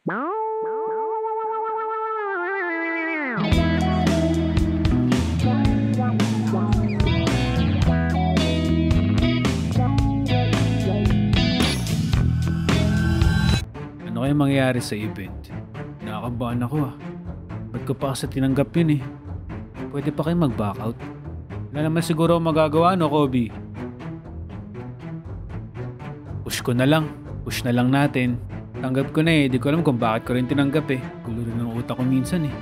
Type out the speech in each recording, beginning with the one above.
Ano kaya mangyayari sa event? Nakakabahan ako ah. Ba't ko pa kasi tinanggap yun eh? Pwede pa kayo mag-back out? Wala naman siguro magagawa, no, Kobe? Push ko na lang. Push na lang natin. Tanggap ko na eh. Di ko alam kung bakit ko rin tinanggap eh. Gulo rin ng utak ko minsan eh.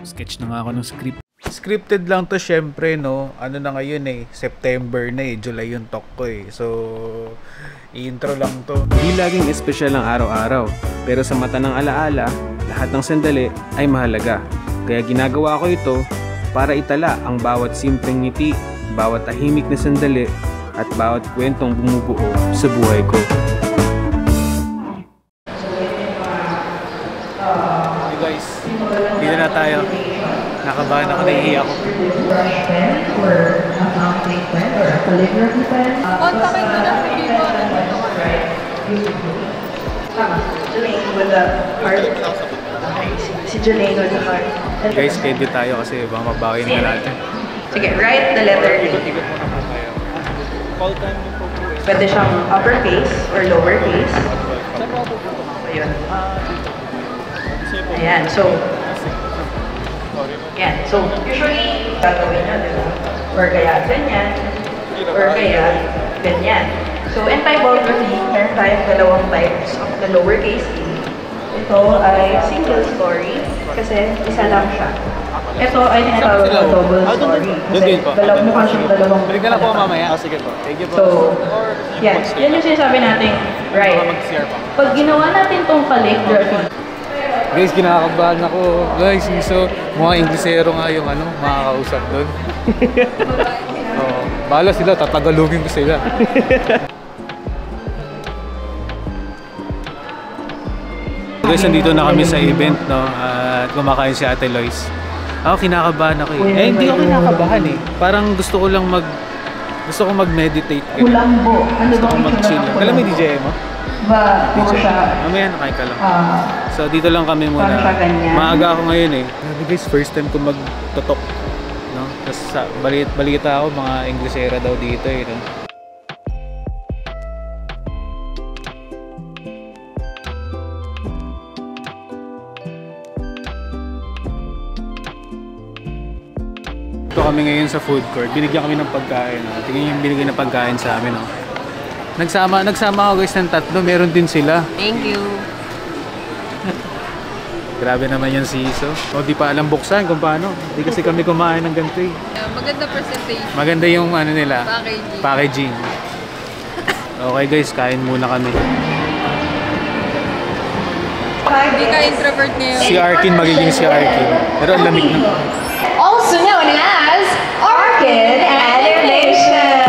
Sketch na nga ako ng script. Scripted lang to syempre, no? Ano na ngayon eh. September na eh. July yung talk ko eh. So, intro lang to. Hindi laging espesyal ang araw-araw. Pero sa mata ng alaala, lahat ng sandali ay mahalaga. Kaya ginagawa ko ito para itala ang bawat simpleng ngiti, bawat tahimik na sandali, at bawat kwentong bumubuo sa buhay ko. Hey guys, dito na tayo. Nakabahan ako, nahihiya ako. Kontakin mo na si Vivo. Si Jolene with the heart. Guys, ready tayo kasi baka mabawi na natin. Sige, write the letter A. Ikot-ikot muna po tayo. Call time niyo po po eh. Pwede siyang uppercase or lowercase. Ayun. Ayan, so usually gagawin niya, di ba? Or kaya ganyan, or kaya ganyan. So in typography, meron tayong dalawang types of the lowercase a. Ito ay single story kasi isa lang siya. Ito ay tinatawag na double story kasi mukha siyang dalawang. Balik na lang po mamaya. Sige po. Thank you po. So, yan yung sinasabi nating right. Pag ginawa natin tong calligraphy, Guys, kinakabahan ako. Guys, so mga Inglesero nga yung makakausap doon. Bahala sila, tatagalugin ko sila. Guys, nandito na kami sa event, no? At kumakain si Ate Lois. Ako, kinakabahan ako eh. Hindi ako kinakabahan eh. Parang gusto ko mag-meditate. Kulambo. Gusto ko mag-chill. Alam mo yung DJ mo? Mamaya nakain ka lang. So dito lang kami muna. Maaga ako ngayon eh. Guys, first time ko mag-totok, no? Tapos balita ako mga Inglesera daw dito eh, no? Ito kami ngayon sa food court. Binigyan kami ng pagkain, no? Tingnan yung binigyan ng pagkain sa amin, no? Nagsama ako guys ng tatlo, meron din sila. Thank you. Grabe naman yung siso. O di pa alam buksan kung paano. Di kasi kami kumain ng ganito eh. Maganda presentation. Maganda yung nila. Packaging. Okay guys, kain muna kami. Hindi ka introvert ngayon. Si Arkin magiging si Arkin. Pero ang lamig na. Also known as Arkin Animation.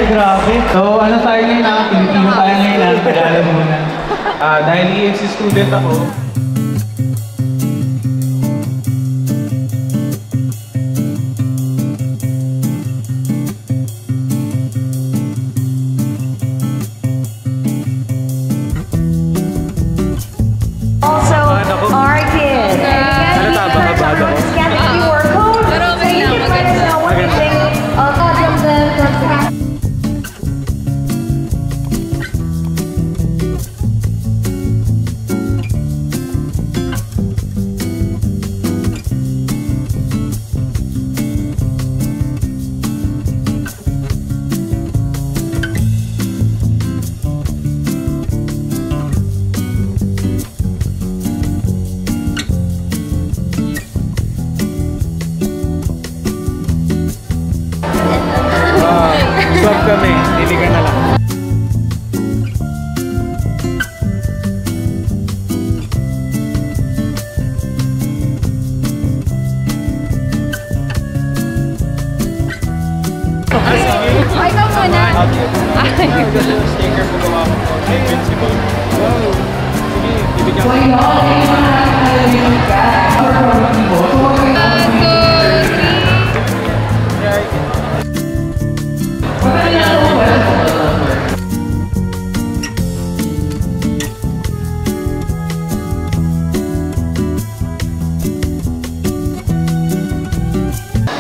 Grabe. So, ano tayo ngayon na? Pilipino tayo ngayon na. Tagalog muna. Dahil ENC student ako. Also, Arkin. Halata ba? Kabado ko? Scan the QR code. Pero okay lang, maganda. What do you think from the Swap kami. Hindi ka na lang. Ay, ikaw muna. Sticker po gawa ko. Invincible. Wow. Sige, ibigyan ko.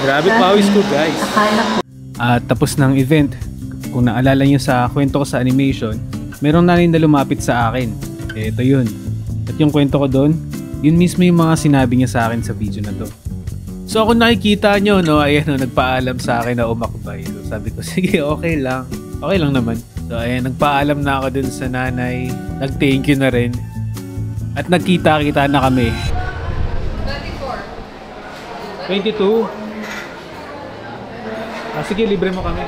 Grabe pawis ko, guys. At tapos ng event, kung naalala nyo sa kwento ko sa animation, merong nanay na lumapit sa akin. Ito yun. At yung kwento ko doon, yun mismo yung mga sinabi niya sa akin sa video na to. So kung nakikita nyo, no, ayan, no, nagpaalam sa akin na umakbay. So sabi ko, sige, okay lang. Okay lang naman. So ayan, nagpaalam na ako dun sa nanay. Nag-thank you na rin. At nagkita-kita na kami. 22. Sige, libre mo kami.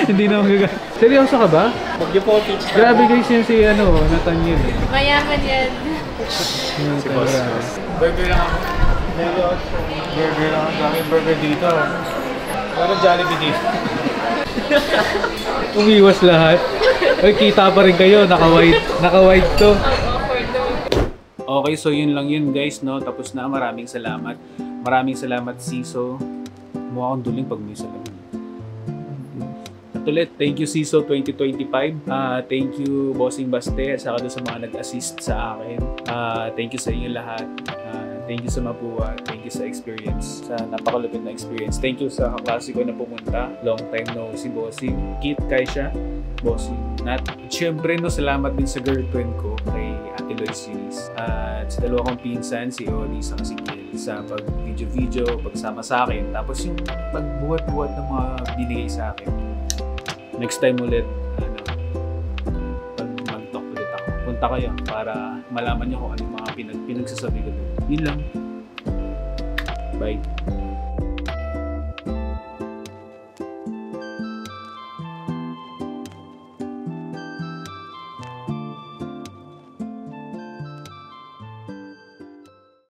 Hindi na magagalit. Seryoso ka ba? Grabe guys yan si Nathaniel. Mayaman yan. Burger lang ako. Burger lang ako. Daming burger dito. Pero Jollibee dito. Umiwas lahat. Ay, kita pa rin kayo. Naka-white to. Okay, so yun lang yun guys, no? Tapos na. Maraming salamat. Maraming salamat, Siso. Mukha akong duling pag may salamat. At ulit, thank you Siso 2025. Thank you Bossing Baste at saka doon sa mga nag-assist sa akin. Thank you sa inyo lahat. Thank you sa Mapua. Thank you sa experience. Sa napakalupit na experience. Thank you sa kaklase ko na pumunta. Long time no si Bossing. Kit, Kaisha, Bossing, Nat. At syempre, no, salamat din sa girlfriend ko kay Ate Lois Yunis. At sa dalawa kong pinsan, si Oli sa si Kiel, sa pag-video, pagsama sa akin. Tapos yung pagbuhat-buhat ng mga binigay sa akin. Next time ulit, pag mag-talk ulit ako, punta kayo para malaman nyo kung ano yung mga pinagsasabi ko doon. Yun lang. Bye.